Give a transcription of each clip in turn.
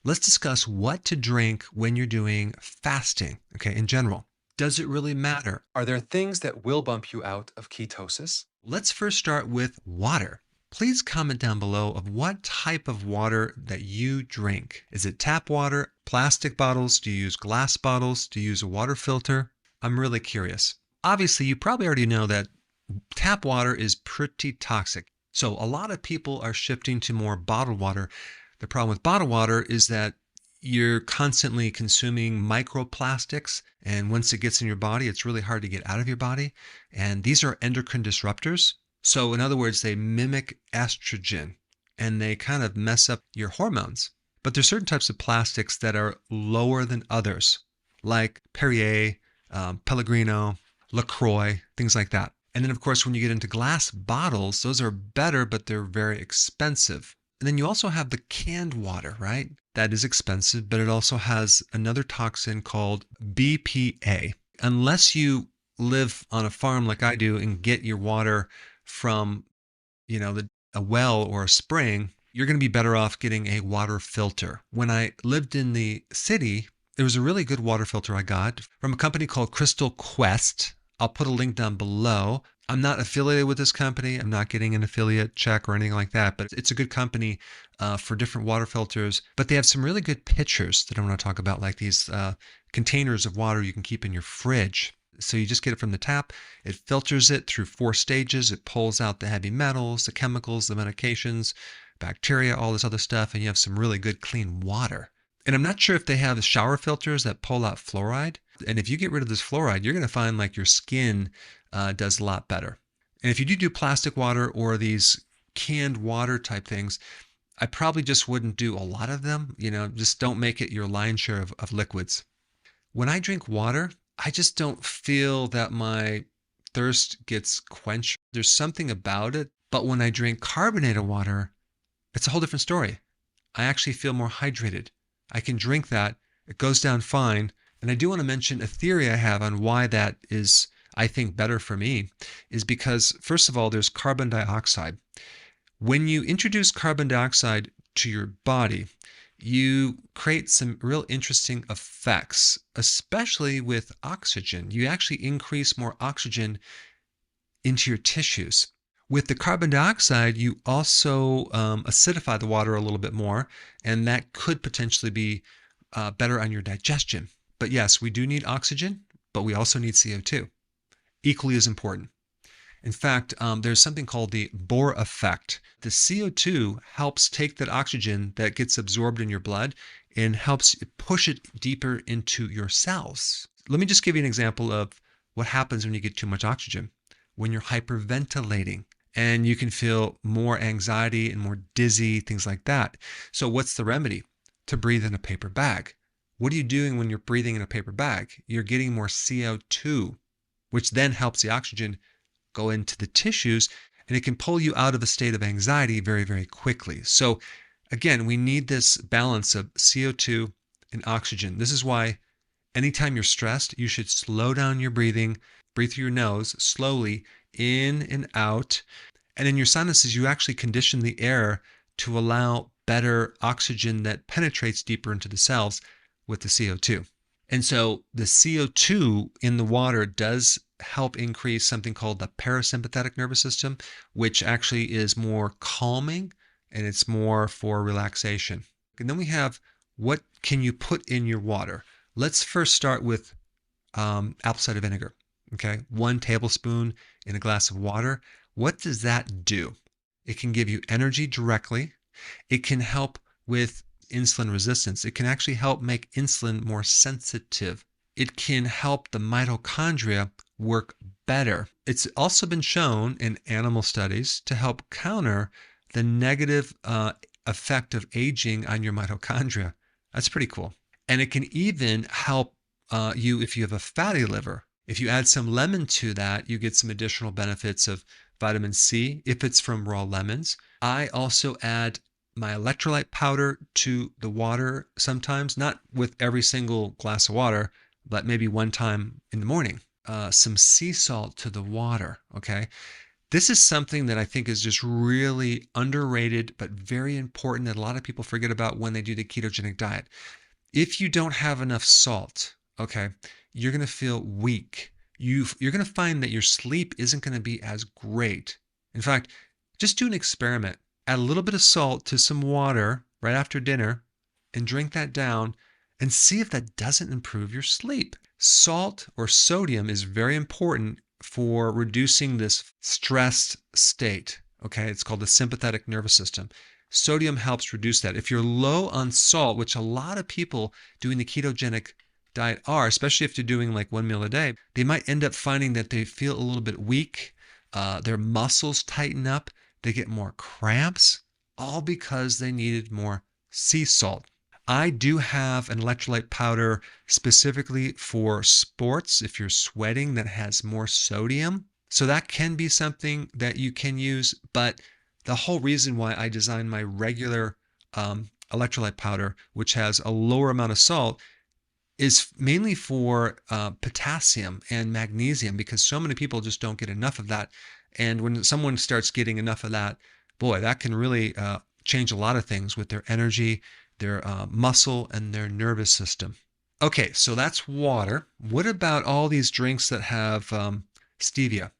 let's discuss what to drink when you're doing fasting, okay, in general. Does it really matter? Are there things that will bump you out of ketosis? Let's first start with water. Please comment down below of what type of water that you drink. Is it tap water, plastic bottles? Do you use glass bottles? Do you use a water filter? I'm really curious. Obviously, you probably already know that tap water is pretty toxic. So a lot of people are shifting to more bottled water. The problem with bottled water is that you're constantly consuming microplastics, and once it gets in your body, it's really hard to get out of your body. And these are endocrine disruptors. So in other words, they mimic estrogen and they kind of mess up your hormones. But there's certain types of plastics that are lower than others, like Perrier, Pellegrino, LaCroix, things like that. And then, of course, when you get into glass bottles, those are better, but they're very expensive. And then you also have the canned water, right? That is expensive, but it also has another toxin called BPA. Unless you live on a farm like I do and get your water from, a well or a spring, you're going to be better off getting a water filter. When I lived in the city, there was a really good water filter I got from a company called Crystal Quest. I'll put a link down below. I'm not affiliated with this company. I'm not getting an affiliate check or anything like that, but it's a good company for different water filters. But they have some really good pitchers that I want to talk about, like these containers of water you can keep in your fridge. So you just get it from the tap. It filters it through 4 stages. It pulls out the heavy metals, the chemicals, the medications, bacteria, all this other stuff, and you have some really good clean water. And I'm not sure if they have shower filters that pull out fluoride. And if you get rid of this fluoride, you're going to find like your skin does a lot better. And if you do plastic water or these canned water type things, I probably just wouldn't do a lot of them. Just don't make it your lion's share of liquids. When I drink water, I just don't feel that my thirst gets quenched. There's something about it. But when I drink carbonated water, it's a whole different story. I actually feel more hydrated. I can drink that. It goes down fine. And I do want to mention a theory I have on why that is, I think, better for me, is because, first of all, there's carbon dioxide. When you introduce carbon dioxide to your body, you create some real interesting effects, especially with oxygen. You actually increase more oxygen into your tissues. With the carbon dioxide, you also acidify the water a little bit more, and that could potentially be better on your digestion. But yes, we do need oxygen, but we also need CO2. Equally as important. In fact, there's something called the Bohr effect. The CO2 helps take that oxygen that gets absorbed in your blood and helps push it deeper into your cells. Let me just give you an example of what happens when you get too much oxygen. When you're hyperventilating, and you can feel more anxiety and more dizzy, things like that. So what's the remedy? To breathe in a paper bag. What are you doing when you're breathing in a paper bag? You're getting more CO2, which then helps the oxygen go into the tissues, and it can pull you out of a state of anxiety very, very quickly. So again, we need this balance of CO2 and oxygen. This is why anytime you're stressed, you should slow down your breathing, breathe through your nose slowly, in and out. And in your sinuses, you actually condition the air to allow better oxygen that penetrates deeper into the cells with the CO2. And so the CO2 in the water does help increase something called the parasympathetic nervous system, which actually is more calming and it's more for relaxation. And then we have, what can you put in your water? Let's first start with apple cider vinegar. Okay, 1 tablespoon in a glass of water. What does that do? It can give you energy directly. It can help with insulin resistance. It can actually help make insulin more sensitive. It can help the mitochondria work better. It's also been shown in animal studies to help counter the negative effect of aging on your mitochondria. That's pretty cool. And it can even help you if you have a fatty liver. If you add some lemon to that, you get some additional benefits of vitamin C if it's from raw lemons. I also add my electrolyte powder to the water sometimes, not with every single glass of water, but maybe one time in the morning. Some sea salt to the water, okay? This is something that I think is just really underrated, but very important that a lot of people forget about when they do the ketogenic diet. If you don't have enough salt, okay, you're going to feel weak. You're going to find that your sleep isn't going to be as great. In fact, just do an experiment. Add a little bit of salt to some water right after dinner and drink that down and see if that doesn't improve your sleep. Salt or sodium is very important for reducing this stressed state. Okay, it's called the sympathetic nervous system. Sodium helps reduce that. If you're low on salt, which a lot of people doing the ketogenic diet are, especially if you're doing like one meal a day, they might end up finding that they feel a little bit weak. Their muscles tighten up. They get more cramps, all because they needed more sea salt. I do have an electrolyte powder specifically for sports if you're sweating that has more sodium. So that can be something that you can use. But the whole reason why I designed my regular electrolyte powder, which has a lower amount of salt, is mainly for potassium and magnesium, because so many people just don't get enough of that. And when someone starts getting enough of that, boy, that can really change a lot of things with their energy, their muscle, and their nervous system. Okay, so that's water. What about all these drinks that have stevia,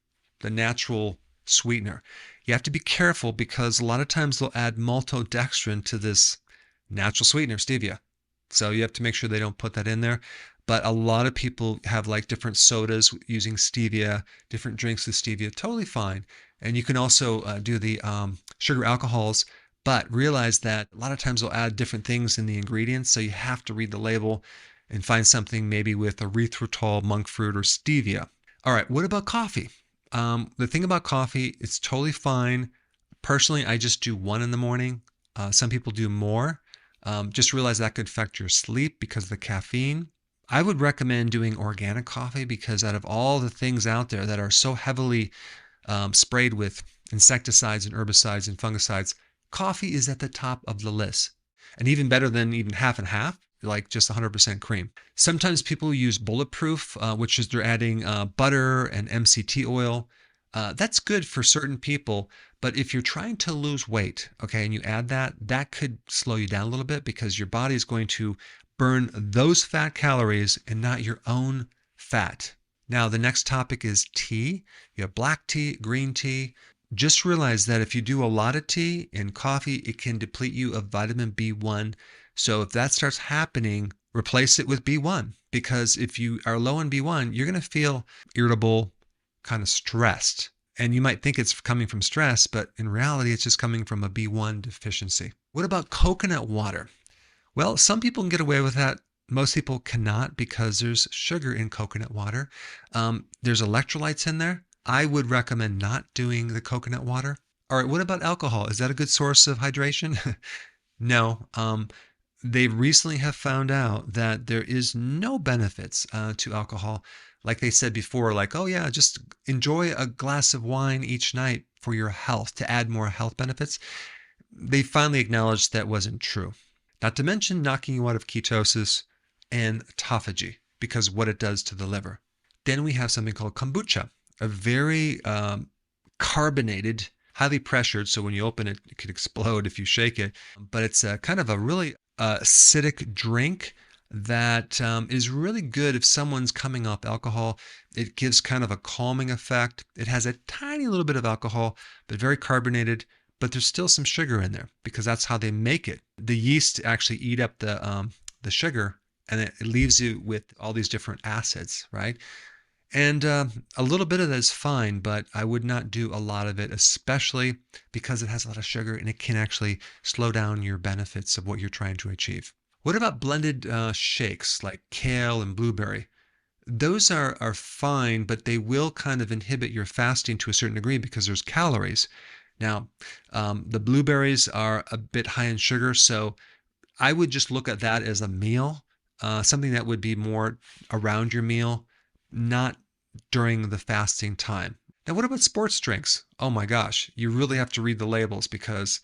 the natural sweetener? You have to be careful because a lot of times they'll add maltodextrin to this natural sweetener, stevia. So you have to make sure they don't put that in there. But a lot of people have like different sodas using stevia, different drinks with stevia, totally fine. And you can also do the sugar alcohols, but realize that a lot of times they'll add different things in the ingredients. So you have to read the label and find something maybe with erythritol, monk fruit, or stevia. All right, what about coffee? The thing about coffee, it's totally fine. Personally, I just do one in the morning. Some people do more. Just realize that could affect your sleep because of the caffeine. I would recommend doing organic coffee because out of all the things out there that are so heavily sprayed with insecticides and herbicides and fungicides, coffee is at the top of the list. And even better than even half and half, like just 100% cream. Sometimes people use bulletproof, which is they're adding butter and MCT oil. That's good for certain people. But if you're trying to lose weight, okay, and you add that, that could slow you down a little bit because your body is going to burn those fat calories and not your own fat. Now, the next topic is tea. You have black tea, green tea. Just realize that if you do a lot of tea and coffee, it can deplete you of vitamin B1. So if that starts happening, replace it with B1, because if you are low in B1, you're going to feel irritable, kind of stressed. And you might think it's coming from stress, but in reality, it's just coming from a B1 deficiency. What about coconut water? Well, some people can get away with that. Most people cannot because there's sugar in coconut water. There's electrolytes in there. I would recommend not doing the coconut water. All right, what about alcohol? Is that a good source of hydration? No. They recently have found out that there is no benefits to alcohol. Like they said before, like, oh yeah, just enjoy a glass of wine each night for your health to add more health benefits. They finally acknowledged that wasn't true. Not to mention knocking you out of ketosis and autophagy because what it does to the liver. Then we have something called kombucha, a very carbonated, highly pressured, so when you open it, it could explode if you shake it. But it's a kind of a really acidic drink that is really good if someone's coming off alcohol. It gives kind of a calming effect. It has a tiny little bit of alcohol, but very carbonated, but there's still some sugar in there because that's how they make it. The yeast actually eat up the sugar, and it leaves you with all these different acids, right? And a little bit of that is fine, but I would not do a lot of it, especially because it has a lot of sugar and it can actually slow down your benefits of what you're trying to achieve. What about blended shakes like kale and blueberry? Those are fine, but they will kind of inhibit your fasting to a certain degree because there's calories. Now, the blueberries are a bit high in sugar, so I would just look at that as a meal, something that would be more around your meal, not during the fasting time. Now, what about sports drinks? Oh my gosh, you really have to read the labels because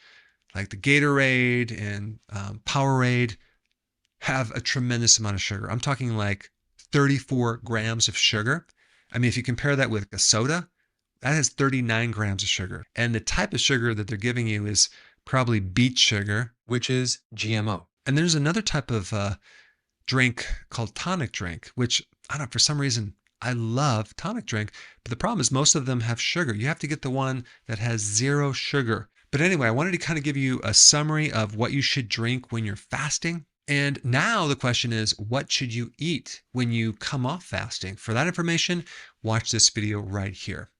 like the Gatorade and Powerade have a tremendous amount of sugar. I'm talking like 34 grams of sugar. I mean, if you compare that with a soda, That has 39 grams of sugar. And the type of sugar that they're giving you is probably beet sugar, which is GMO. And there's another type of drink called tonic drink, which I don't know, for some reason, I love tonic drink. But the problem is most of them have sugar. You have to get the one that has 0 sugar. But anyway, I wanted to kind of give you a summary of what you should drink when you're fasting. And now the question is, what should you eat when you come off fasting? For that information, watch this video right here.